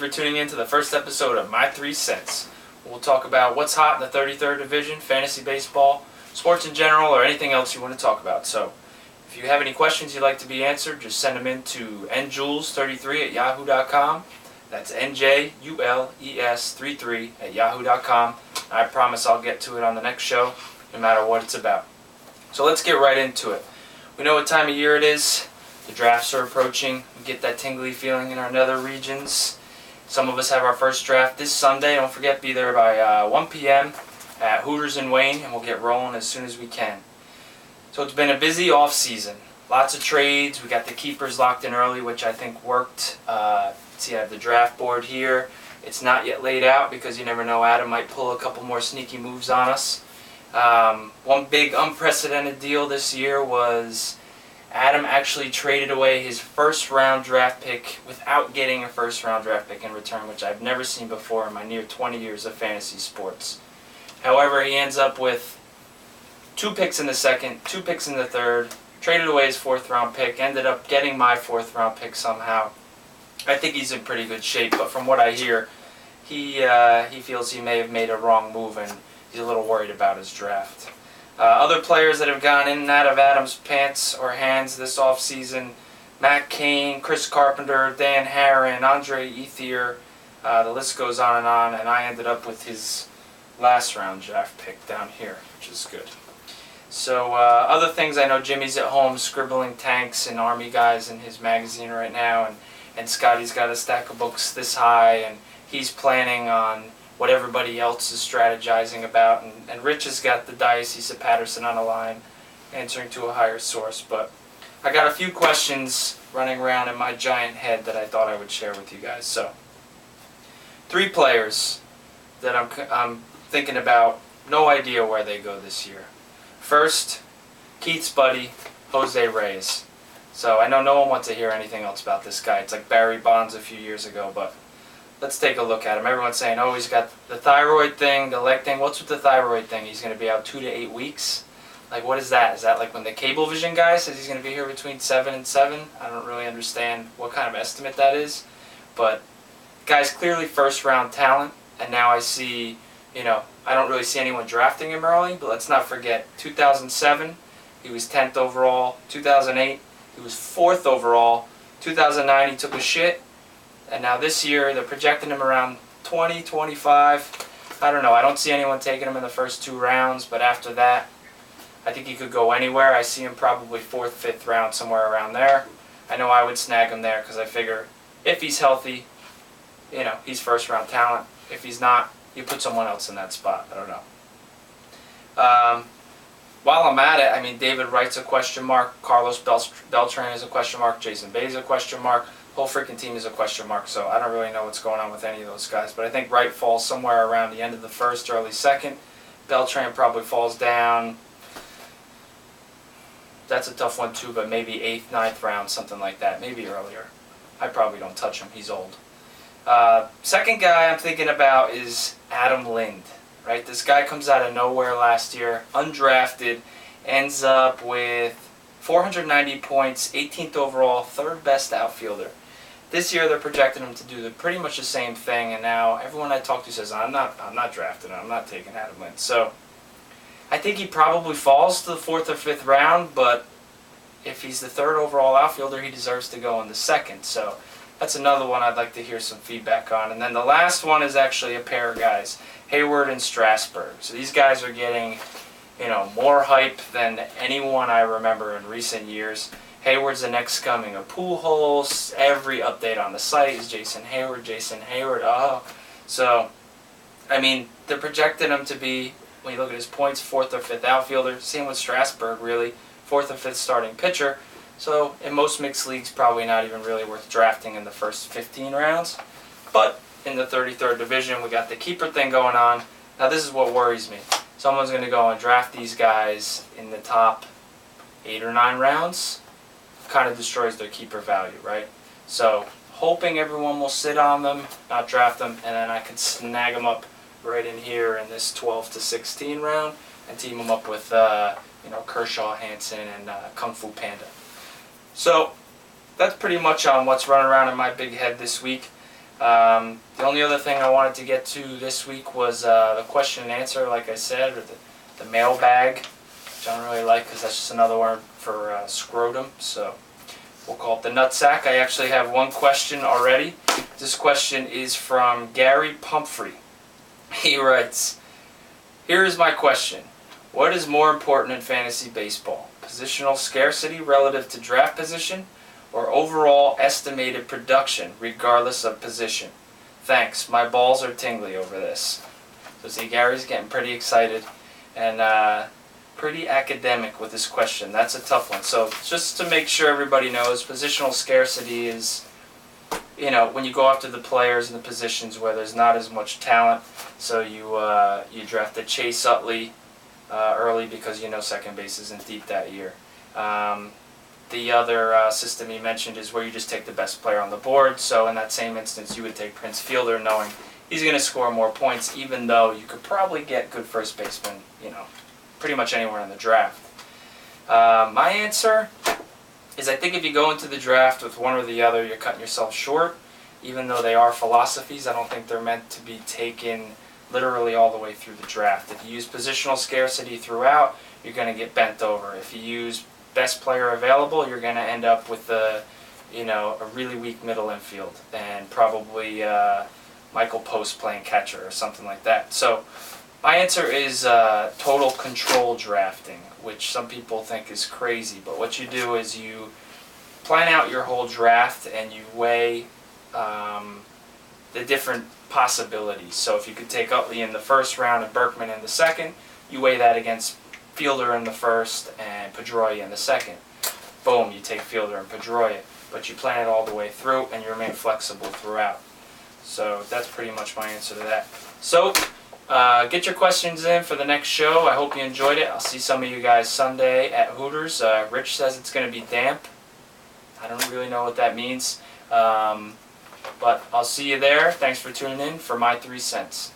for tuning in to the first episode of My 3 Cents. We'll talk about what's hot in the 33rd Division, fantasy baseball, sports in general, or anything else you want to talk about. So, if you have any questions you'd like to be answered, just send them in to njules33@yahoo.com. That's NJULES33@yahoo.com. I promise I'll get to it on the next show, no matter what it's about. So let's get right into it. We know what time of year it is. The drafts are approaching. We get that tingly feeling in our nether regions. Some of us have our first draft this Sunday. Don't forget, be there by 1 p.m. at Hooters in Wayne, and we'll get rolling as soon as we can. So it's been a busy off season. Lots of trades. We got the keepers locked in early, which I think worked. See, I have the draft board here. It's not yet laid out because you never know. Adam might pull a couple more sneaky moves on us. One big unprecedented deal this year was Adam actually traded away his first-round draft pick without getting a first-round draft pick in return, which I've never seen before in my near 20 years of fantasy sports. However, he ends up with 2 picks in the second, 2 picks in the third, traded away his 4th-round pick, ended up getting my 4th-round pick somehow. I think he's in pretty good shape, but from what I hear, he feels he may have made a wrong move, and he's a little worried about his draft. Other players that have gone in and out of Adam's pants or hands this offseason: Matt Cain, Chris Carpenter, Dan Herron, Andre Ethier, the list goes on, and I ended up with his last-round draft pick down here, which is good. So other things, I know Jimmy's at home scribbling tanks and Army guys in his magazine right now, and Scotty's got a stack of books this high, and he's planning on what everybody else is strategizing about, and Rich has got the Diocese of Patterson on the line, answering to a higher source. But I got a few questions running around in my giant head that I thought I would share with you guys. So, 3 players that I'm thinking about, no idea where they go this year. First, Keith's buddy, Jose Reyes. So I know no one wants to hear anything else about this guy. It's like Barry Bonds a few years ago, but let's take a look at him. Everyone's saying, oh, he's got the thyroid thing, the leg thing. What's with the thyroid thing? He's going to be out 2 to 8 weeks? Like, what is that? Is that like when the Cablevision guy says he's going to be here between 7 and 7? I don't really understand what kind of estimate that is. But the guy's clearly first-round talent, and now I see, I don't really see anyone drafting him early, but let's not forget, 2007, he was 10th overall. 2008, he was 4th overall. 2009, he took a shit. And now this year, they're projecting him around 20, 25. I don't know. I don't see anyone taking him in the first 2 rounds, but after that, I think he could go anywhere. I see him probably 4th, 5th round, somewhere around there. I know I would snag him there because I figure if he's healthy, he's first-round talent. If he's not, you put someone else in that spot. I don't know. While I'm at it, David Wright's a question mark. Carlos Beltran is a question mark. Jason Bay is a question mark. The whole freaking team is a question mark, so I don't really know what's going on with any of those guys. But I think Wright falls somewhere around the end of the 1st, early 2nd. Beltran probably falls down. That's a tough one too, but maybe 8th, 9th round, something like that. Maybe earlier. I probably don't touch him. He's old. Second guy I'm thinking about is Adam Lind. Right? This guy comes out of nowhere last year, undrafted, ends up with 490 points, 18th overall, 3rd best outfielder. This year they're projecting him to do pretty much the same thing, and now everyone I talk to says, I'm not drafting him, I'm not taking Adam Lind. So I think he probably falls to the 4th or 5th round, but if he's the 3rd overall outfielder, he deserves to go in the 2nd. So that's another one I'd like to hear some feedback on. And then the last one is actually a pair of guys, Hayward and Strasburg. So these guys are getting, more hype than anyone I remember in recent years. Hayward's the next coming of Pujols. Every update on the site is Jason Hayward. Oh. So, they're projecting him to be, when you look at his points, 4th or 5th outfielder. Same with Strasburg, really. 4th or 5th starting pitcher. So, in most mixed leagues, probably not even really worth drafting in the first 15 rounds. But in the 33rd Division, we got the keeper thing going on. Now, this is what worries me. Someone's going to go and draft these guys in the top 8 or 9 rounds. Kind of destroys their keeper value, right? So, hoping everyone will sit on them, not draft them, and then I can snag them up right in here in this 12 to 16 round and team them up with, Kershaw, Hansen, and Kung Fu Panda. So, that's pretty much on what's running around in my big head this week. The only other thing I wanted to get to this week was the question and answer, like I said, or the mailbag, which I don't really like because that's just another word for scrotum. So we'll call it the nutsack. I actually have one question already. This question is from Gary Pumphrey. He writes, "Here is my question. What is more important in fantasy baseball? Positional scarcity relative to draft position, or overall estimated production regardless of position? Thanks. My balls are tingly over this." So see, Gary's getting pretty excited and pretty academic with this question. That's a tough one. So just to make sure everybody knows, positional scarcity is, when you go after the players and the positions where there's not as much talent. So you drafted Chase Utley early because second base isn't deep that year. The other system he mentioned is where you just take the best player on the board. So in that same instance, you would take Prince Fielder, knowing he's going to score more points, even though you could probably get good first baseman, pretty much anywhere in the draft. My answer is I think if you go into the draft with one or the other, you're cutting yourself short. Even though they are philosophies, I don't think they're meant to be taken literally all the way through the draft. If you use positional scarcity throughout, you're going to get bent over. If you use best player available, you're going to end up with a really weak middle infield and probably Michael Post playing catcher or something like that. So my answer is total control drafting, which some people think is crazy. But what you do is you plan out your whole draft and you weigh the different possibilities. So if you could take Utley in the first round and Berkman in the second, you weigh that against Fielder in the first and Pedroia in the second. Boom, you take Fielder and Pedroia. But you plan it all the way through and you remain flexible throughout. So that's pretty much my answer to that. So get your questions in for the next show. I hope you enjoyed it. I'll see some of you guys Sunday at Hooters. Rich says it's going to be damp. I don't really know what that means. But I'll see you there. Thanks for tuning in for my 3 cents.